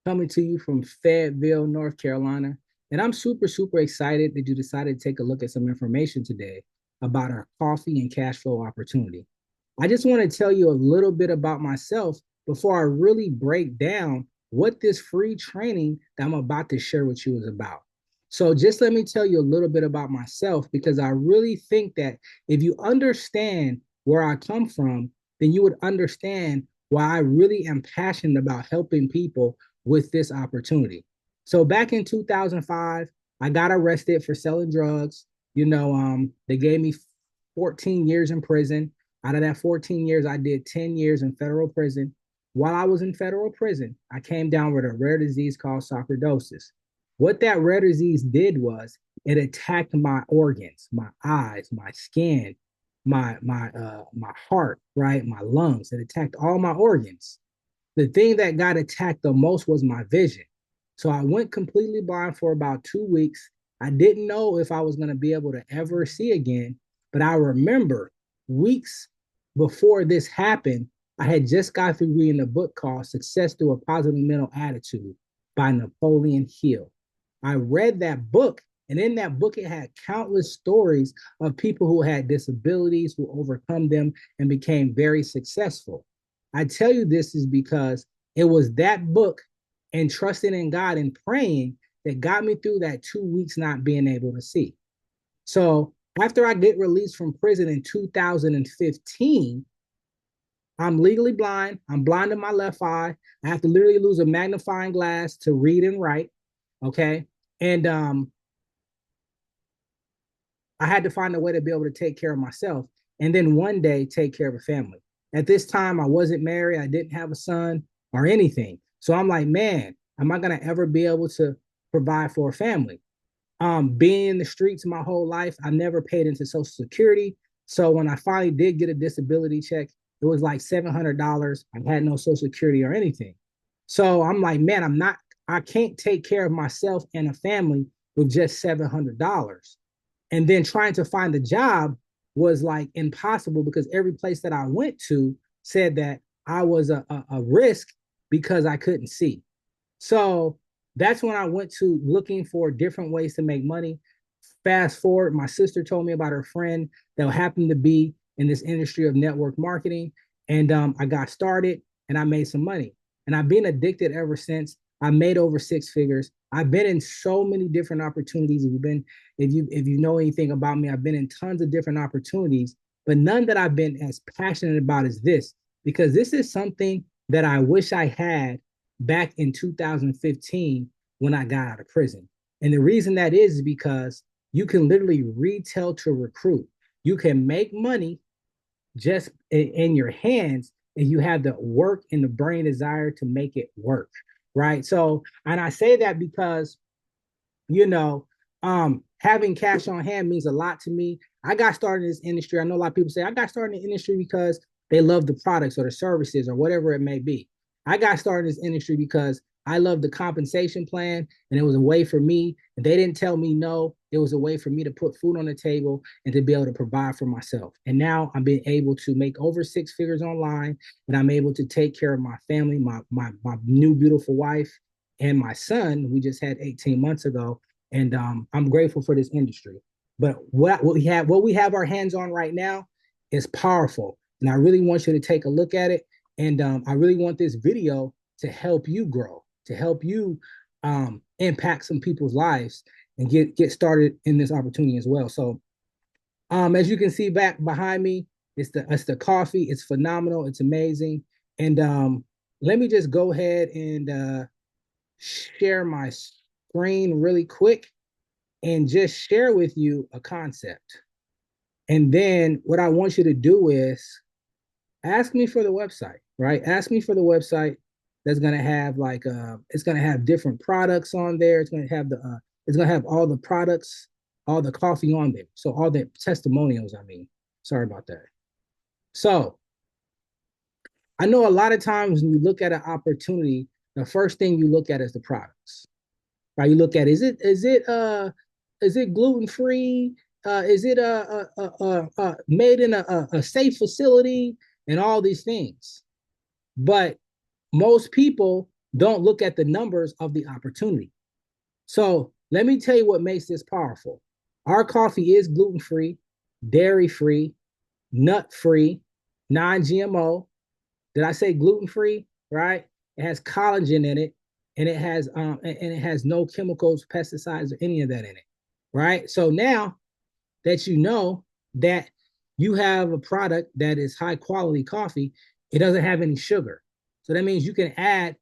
coming to you from Fayetteville, North Carolina. And I'm super, super excited that you decided to take a look at some information today about our coffee and cash flow opportunity. I just want to tell you a little bit about myself before I really break down what this free training that I'm about to share with you is about. So, just let me tell you a little bit about myself because I really think that if you understand where I come from, then you would understand why I really am passionate about helping people with this opportunity. So, back in 2005, I got arrested for selling drugs. They gave me 14 years in prison. Out of that 14 years, I did 10 years in federal prison. While I was in federal prison, I came down with a rare disease called sarcoidosis. What that rare disease did was it attacked my organs, my eyes, my skin, my heart, right, my lungs. It attacked all my organs. The thing that got attacked the most was my vision. So I went completely blind for about 2 weeks. I didn't know if I was going to be able to ever see again, but I remember weeks before this happened, I had just got through reading a book called Success Through a Positive Mental Attitude by Napoleon Hill. I read that book, and in that book, it had countless stories of people who had disabilities, who overcome them and became very successful. I tell you this is because it was that book and trusting in God and praying that got me through that 2 weeks not being able to see. So after I get released from prison in 2015, I'm legally blind. I'm blind in my left eye. I have to literally lose a magnifying glass to read and write. Okay. And I had to find a way to be able to take care of myself and then one day take care of a family. At this time, I wasn't married, I didn't have a son or anything. So I'm like, man, am I going to ever be able to provide for a family? Being in the streets my whole life, I never paid into Social Security. So when I finally did get a disability check, it was like $700. I had no Social Security or anything. So I'm like, man, I can't take care of myself and a family with just $700. And then trying to find a job was like impossible because every place that I went to said that I was a risk because I couldn't see. So that's when I went to looking for different ways to make money. Fast forward, my sister told me about her friend that happened to be in this industry of network marketing. And I got started and I made some money. And I've been addicted ever since. I made over six figures. I've been in so many different opportunities. If you know anything about me, I've been in tons of different opportunities, but none that I've been as passionate about as this, because this is something that I wish I had back in 2015 when I got out of prison. And the reason that is because you can literally retail to recruit. You can make money just in your hands and you have the work and the brain desire to make it work. Right. So, and I say that because, you know, having cash on hand means a lot to me. I got started in this industry. I know a lot of people say I got started in the industry because they love the products or the services or whatever it may be. I got started in this industry because I love the compensation plan and it was a way for me. And they didn't tell me no. It was a way for me to put food on the table and to be able to provide for myself. And now I'm being able to make over six figures online and I'm able to take care of my family, my new beautiful wife and my son, we just had 18 months ago. And I'm grateful for this industry. But what we have our hands on right now is powerful. And I really want you to take a look at it. And I really want this video to help you grow, to help you impact some people's lives and get started in this opportunity as well. So as you can see back behind me, it's the coffee. It's phenomenal. It's amazing. And let me just go ahead and share my screen really quick and just share with you a concept. And then what I want you to do is ask me for the website, right? Ask me for the website that's going to have like it's going to have different products on there. It's going to have all the products, all the coffee on there. So all the testimonials, I mean. Sorry about that. So, I know a lot of times when you look at an opportunity, the first thing you look at is the products. Right? You look at is it gluten free? Is it made in a safe facility and all these things? But most people don't look at the numbers of the opportunity. So let me tell you what makes this powerful. Our coffee is gluten-free, dairy-free, nut-free, non-GMO. Did I say gluten-free? Right? It has collagen in it, and it has no chemicals, pesticides, or any of that in it. Right? So now that you know that you have a product that is high quality coffee, it doesn't have any sugar. So that means you can add,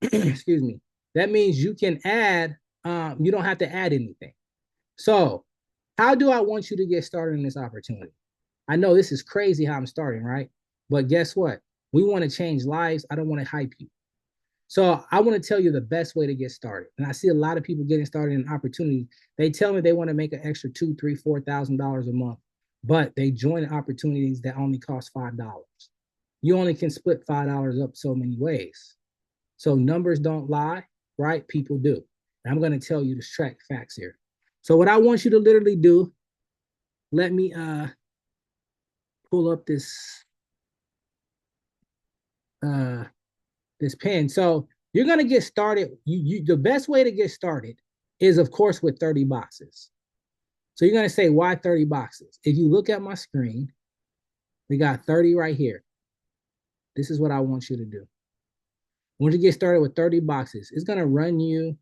excuse me, that means you can add, you don't have to add anything. So, how do I want you to get started in this opportunity? I know this is crazy how I'm starting, right? But guess what? We want to change lives. I don't want to hype you. So I want to tell you the best way to get started. And I see a lot of people getting started in opportunities. They tell me they want to make an extra $2, 3, $4,000 a month, but they join opportunities that only cost $5. You only can split $5 up so many ways. So numbers don't lie, right? People do. And I'm going to tell you the track facts here. So what I want you to literally do, let me pull up uh this pen. So you're gonna get started. The best way to get started is of course with 30 boxes. So you're gonna say, why 30 boxes? If you look at my screen, we got 30 right here. This is what I want you to do. I want you to get started with 30 boxes. It's gonna run you,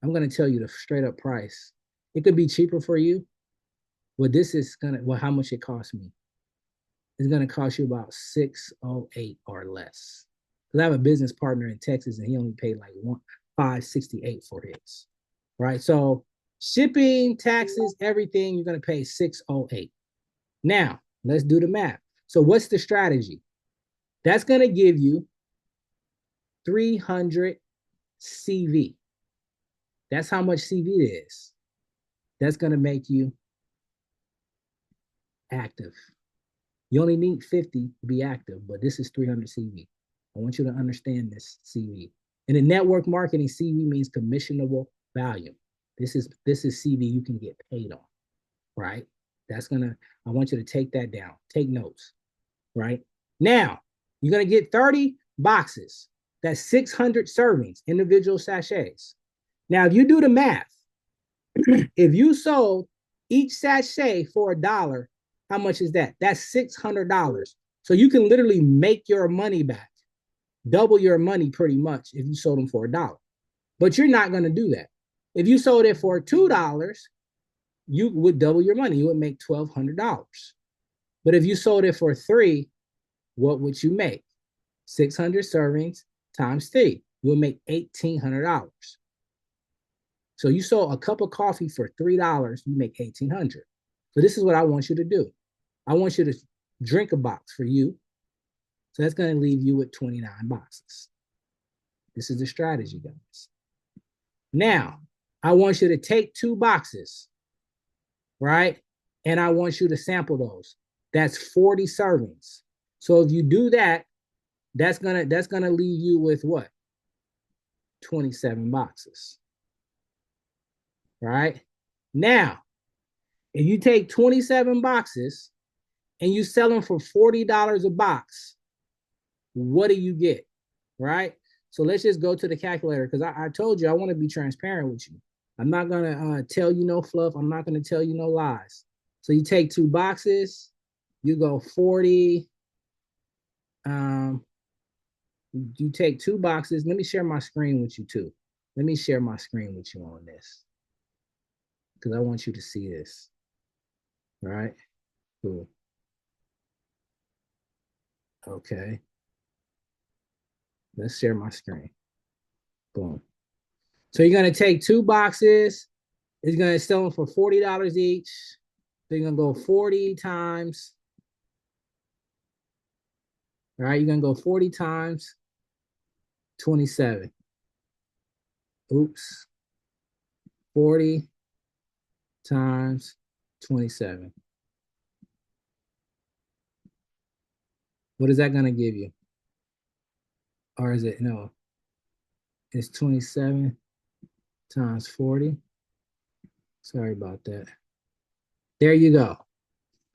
I'm gonna tell you the straight up price. It could be cheaper for you, but this is gonna, well, how much it costs me. It's gonna cost you about 608 or less. Because I have a business partner in Texas and he only paid like 568 for his. Right. So shipping, taxes, everything, you're gonna pay 608. Now let's do the math. So what's the strategy? That's gonna give you 300 CV. That's how much CV it is. That's gonna make you active. You only need 50 to be active, but this is 300 CV. I want you to understand this CV. And in network marketing, CV means commissionable value. This is CV you can get paid on, right? That's gonna, I want you to take that down. Take notes, right? Now, you're gonna get 30 boxes. That's 600 servings, individual sachets. Now, if you do the math, if you sold each sachet for $1, how much is that? That's $600. So you can literally make your money back, double your money pretty much if you sold them for $1. But you're not going to do that. If you sold it for $2, you would double your money. You would make $1,200. But if you sold it for $3, what would you make? 600 servings times 3. You would make $1,800. So you sold a cup of coffee for $3, you make $1,800. So this is what I want you to do. I want you to drink a box for you. So that's going to leave you with 29 boxes. This is the strategy, guys. Now, I want you to take 2 boxes, right? And I want you to sample those. That's 40 servings. So if you do that, that's gonna leave you with what? 27 boxes. Right? Now, if you take 27 boxes and you sell them for $40 a box, what do you get? Right? So let's just go to the calculator because I told you I want to be transparent with you. I'm not going to tell you no fluff. I'm not going to tell you no lies. So you take 2 boxes, you go 40. You take 2 boxes. Let me share my screen with you too. Let me share my screen with you on this because I want you to see this. All right, cool. Okay, let's share my screen. Boom. So you're gonna take 2 boxes. It's gonna sell them for $40 each. So you're gonna go 40 times. All right, you're gonna go 40 times 27. Oops. 40 times 27. What is that gonna give you? Or is it no? It's 27 times 40. Sorry about that. There you go.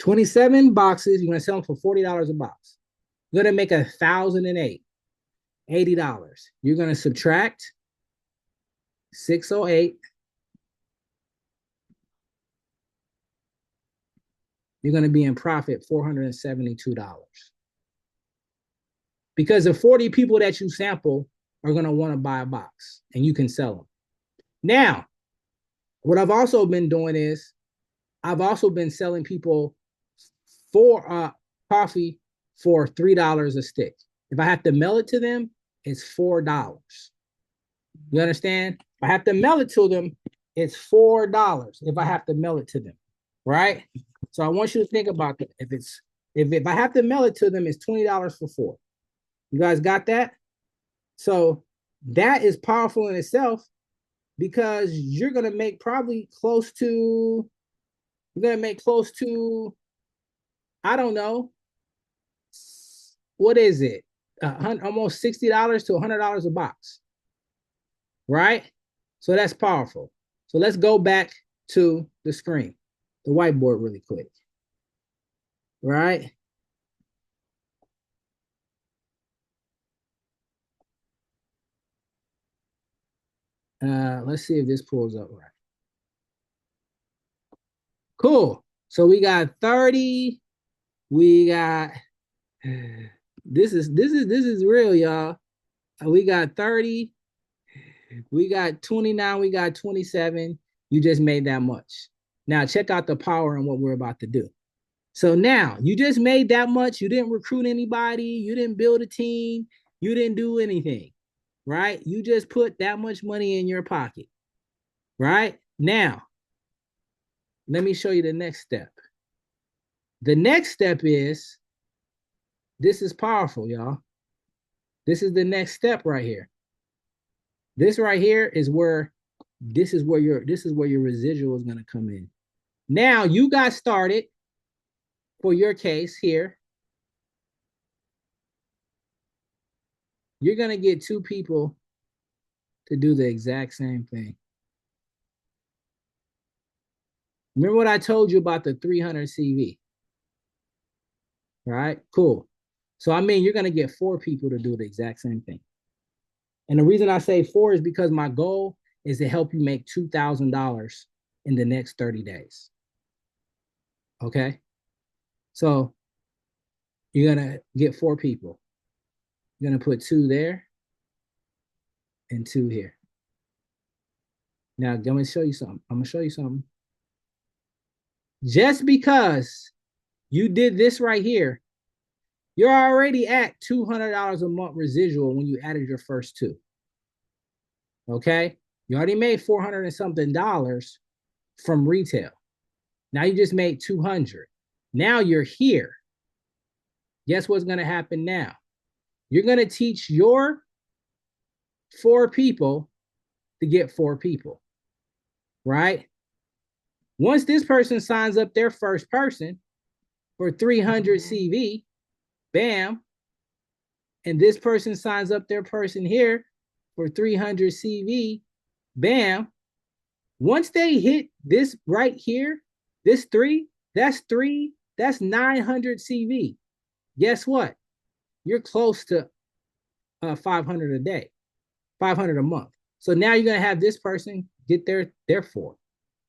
27 boxes. You're gonna sell them for $40 a box. You're gonna make 1,008. $80. You're going to subtract 608. You're going to be in profit $472. Because the 40 people that you sample are going to want to buy a box and you can sell them. Now, what I've also been doing is I've also been selling people for coffee for $3 a stick. If I have to mail it to them, it's $4. You understand? If I have to mail it to them, it's $4 if I have to mail it to them, right? So I want you to think about that. If I have to mail it to them, it's $20 for four. You guys got that? So that is powerful in itself because you're gonna make probably close to, I don't know, what is it? Almost $60 to $100 a box, right? So that's powerful. So let's go back to the screen, the whiteboard really quick, right? Let's see if this pulls up right. Cool. So we got 30. We got this is real, y'all. We got 30. We got 29. We got 27. You just made that much. Now check out the power and what we're about to do. So now you just made that much. You didn't recruit anybody. You didn't build a team. You didn't do anything, right? You just put that much money in your pocket, right? Now, let me show you the next step. The next step is, this is powerful, y'all. This is the next step right here. This right here is where your residual is going to come in. Now you got started for your case here. You're going to get two people to do the exact same thing. Remember what I told you about the 300 CV? Right? Cool. So, I mean, you're going to get four people to do the exact same thing. And the reason I say four is because my goal is to help you make $2,000 in the next 30 days. Okay? So, you're going to get four people. You're going to put two there and two here. Now, I'm going to show you something. Just because you did this right here, you're already at $200 a month residual when you added your first two. Okay? You already made 400 and something dollars from retail. Now you just made 200. Now you're here. Guess what's going to happen now? You're going to teach your four people to get four people, right? Once this person signs up their first person for 300 CV, bam, and this person signs up their person here for 300 CV, bam. Once they hit this right here, this three, that's 900 CV. Guess what? You're close to 500 a day, 500 a month. So now you're going to have this person get their four.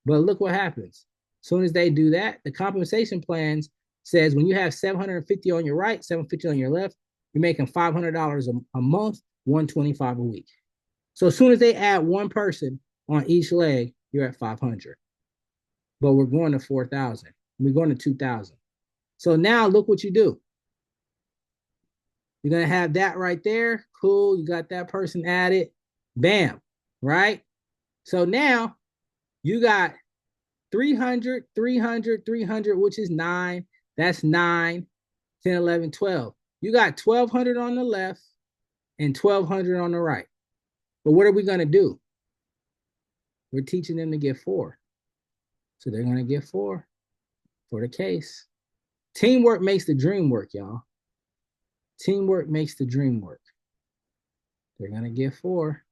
But look what happens. As soon as they do that, the compensation plans says when you have 750 on your right, 750 on your left, you're making $500 a month, 125 a week. So as soon as they add one person on each leg, you're at 500. But we're going to 4,000. We're going to 2,000. So now look what you do. You're going to have that right there. Cool. You got that person added. Bam. Right? So now you got 300, 300, 300, which is 9. That's 9, 10, 11, 12. You got 1,200 on the left and 1,200 on the right. But what are we going to do? We're teaching them to get four. So they're going to get four for the case. Teamwork makes the dream work, y'all. Teamwork makes the dream work. They're going to get four.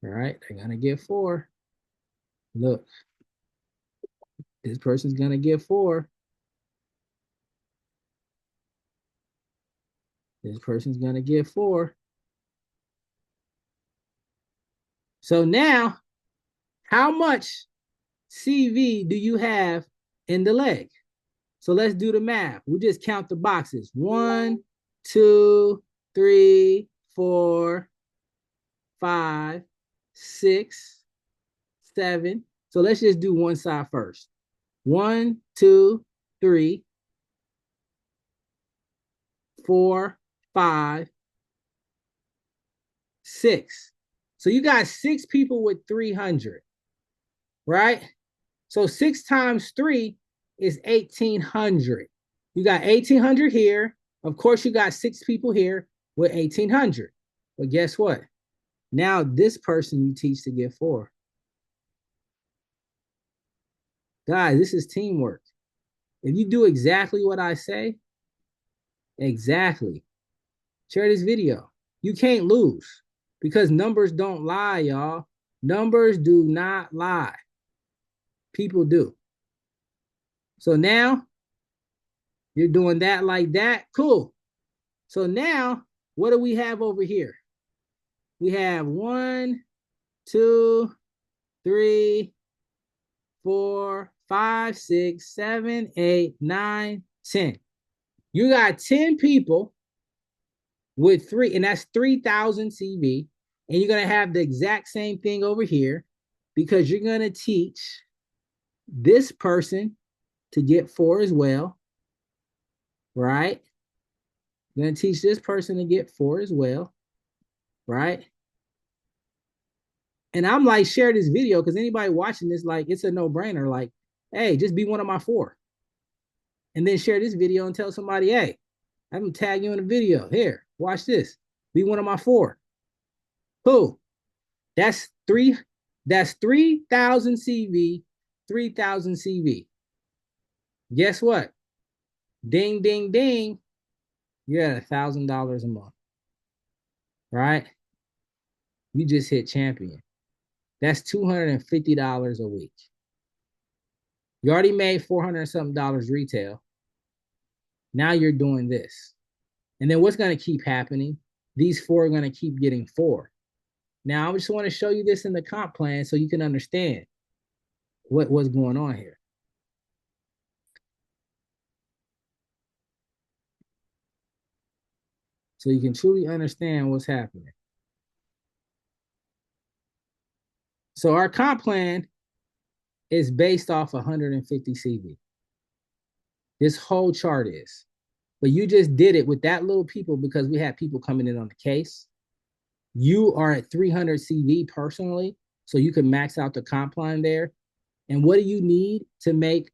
All right, they're going to get four. Look, this person's going to get four. This person's going to get 4. So now, how much CV do you have in the leg? So let's do the math. We'll just count the boxes. 1, 2, 3, 4, 5, 6, 7. So let's just do one side first. 1, 2, 3, 4, 5, 6. So you got 6 people with 300, right? So 6 times 3 is 1,800. You got 1,800 here. Of course, you got 6 people here with 1,800. But guess what? Now this person you teach to get 4. Guys, this is teamwork. If you do exactly what I say, exactly, share this video. You can't lose because numbers don't lie, y'all. Numbers do not lie. People do. So now you're doing that like that. Cool. So now what do we have over here? We have 1, 2, 3, 4, 5, 6, 7, 8, 9, 10. You got 10 people with 3, and that's 3,000 CV. And you're going to have the exact same thing over here because you're going to teach this person to get 4 as well, right? You're going to teach this person to get 4 as well, right? And I'm like, share this video because anybody watching this, like, it's a no-brainer. Like, hey, just be one of my 4. And then share this video and tell somebody, hey, I'm going to tag you in a video. Here, watch this. Be one of my 4. Cool. That's 3,000 CV, 3,000 CV. Guess what? Ding, ding, ding. You're at $1,000 a month, right? You just hit champion. That's $250 a week. You already made $400 something retail. Now you're doing this. And then what's going to keep happening? These 4 are going to keep getting 4. Now, I just want to show you this in the comp plan so you can understand what's going on here. So you can truly understand what's happening. So our comp plan is based off 150 CV. This whole chart is. But you just did it with that little people because we had people coming in on the case. You are at 300 CV personally, so you can max out the comp line there. And what do you need to make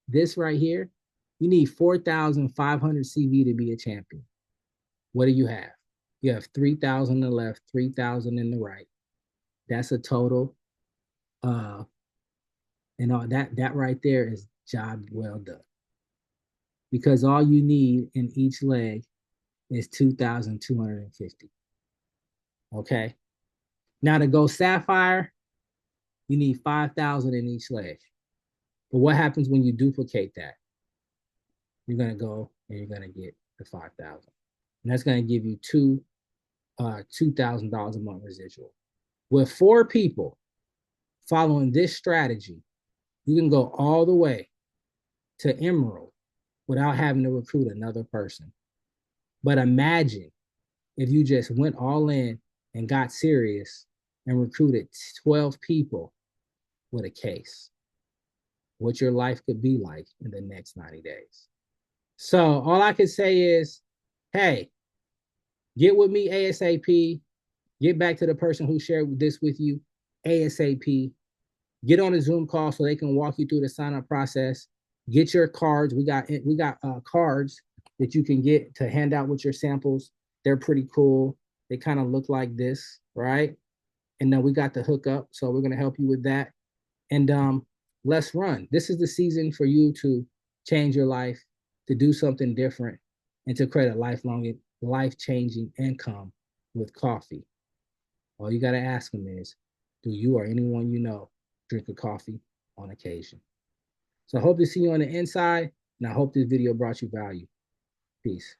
this right here? You need 4,500 CV to be a champion. What do you have? You have 3,000 on the left, 3,000 in the right. That's a total. And all that right there is job well done. Because all you need in each leg is 2,250. Okay. Now to go sapphire, you need 5,000 in each leg. But what happens when you duplicate that? You're gonna go and you're gonna get the 5,000, and that's gonna give you $2,000 a month residual. With 4 people following this strategy, you can go all the way to Emerald without having to recruit another person. But imagine if you just went all in and got serious and recruited 12 people with a case, what your life could be like in the next 90 days. So all I can say is, hey, get with me ASAP. Get back to the person who shared this with you ASAP. Get on a Zoom call so they can walk you through the sign-up process. Get your cards. We got cards that you can get to hand out with your samples. They're pretty cool. They kind of look like this, right? And then we got the hookup, so we're gonna help you with that. And let's run. This is the season for you to change your life, to do something different, and to create a life-changing income with coffee. All you gotta ask them is, do you or anyone you know drink a coffee on occasion? So I hope to see you on the inside, and I hope this video brought you value. Peace.